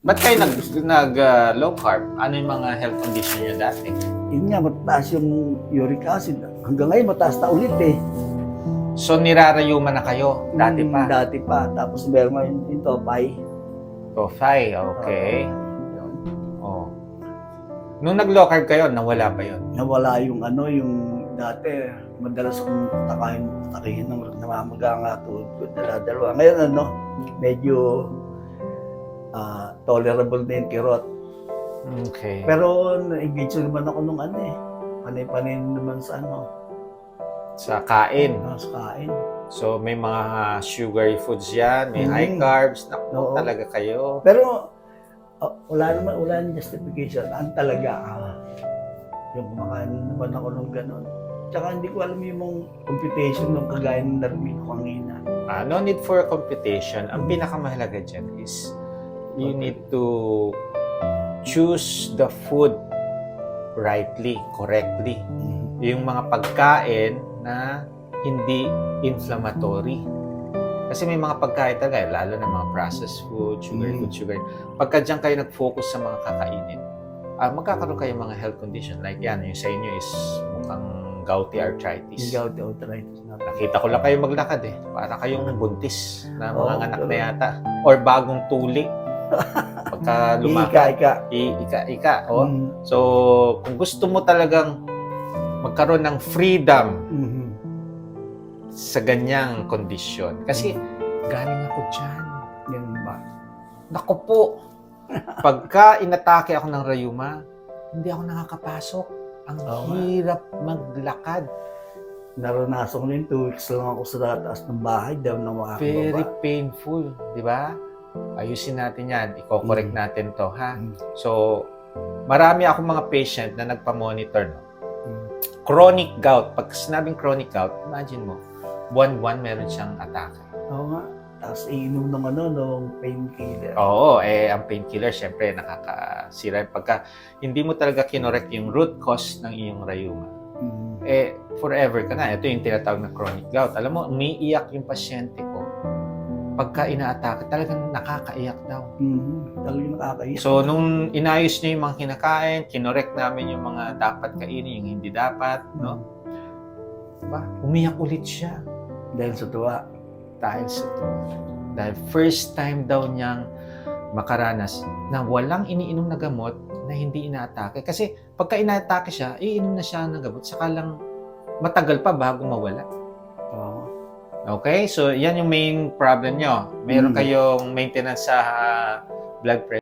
Ba't kayo low carb? Ano yung mga health condition nyo dati? Yun nga, mataas yung uric acid. Hanggang ngayon, mataas na ulit eh. So, nirarayuman na kayo dati pa? Dati pa. Tapos meron ngayon yung topay. Tofay, okay. Oh. Nung nag-low carb kayo, nawala ba yun? Nawala yung yung dati, madalas akong takihin ng namamaga nga tuhod ko, dala-dalawa. Ngayon medyo tolerable na yung kirot. Okay. Pero na-engage naman ako nung panay-panay naman sa Sa kain. sa kain. So, may mga sugary foods yan, may high carbs. Naku, Oo. talaga kayo. Pero wala nang justification. Ang talaga, yung kumakain naman ako nung gano'n. Tsaka hindi ko alam yung computation ng kagaya ng narinig ko kanina. No need for computation. Ang pinakamahalaga dyan is you need to choose the food rightly, correctly. Yung mga pagkain na hindi inflammatory. Kasi may mga pagkain talaga, lalo na mga processed food, sugar. Pagka dyan kayo nag-focus sa mga kakainin, magkakaroon kayo mga health condition. Like yan, yung sa inyo is mukhang gouty arthritis. Yung gout arthritis na. Nakita ko lang kayo maglakad eh. Para kayong buntis na mga Oo, anak pero- na yata. Or bagong tuli. Pagka lumakad. Ika. Oh. So, kung gusto mo talagang magkaroon ng freedom sa ganyang kondisyon. Kasi galing ako dyan. Yan ba? Naku po. Pagka inatake ako ng rayuma, hindi ako nakakapasok. Ang hirap maglakad. Naranasan ko na 2 weeks lang ako sa taas ng bahay, down na makakababa. Very painful, di ba? Ayusin natin yan. Iko-correct natin to, ha? So, marami akong mga patient na nagpa-monitor, no? Chronic gout. Pag sinabing chronic gout, imagine mo, buwan-buwan meron siyang atake. Oo nga. Tapos iinom ng ng painkiller. Oo, ang painkiller, syempre, nakakasira. Pagka hindi mo talaga kinorek yung root cause ng iyong rayuma, forever ka na. Ito yung tinatawag na chronic gout. Alam mo, umiiyak yung pasyente ko. Pagka inaatake, talagang nakakaiyak daw. Talagang nakakaiyak. So, nung inayos niya yung mga kinakain, kinorek namin yung mga dapat kainin, yung hindi dapat, no? Diba? Umiyak ulit siya. Dahil sa tuwa. Dahil first time daw niyang makaranas na walang iniinom na gamot na hindi inaatake. Kasi pagka inaatake siya, iinom na siya ng gamot, saka lang matagal pa bago mawala. Oo. Okay? So, yan yung main problem nyo. Meron kayong maintenance sa blood pressure.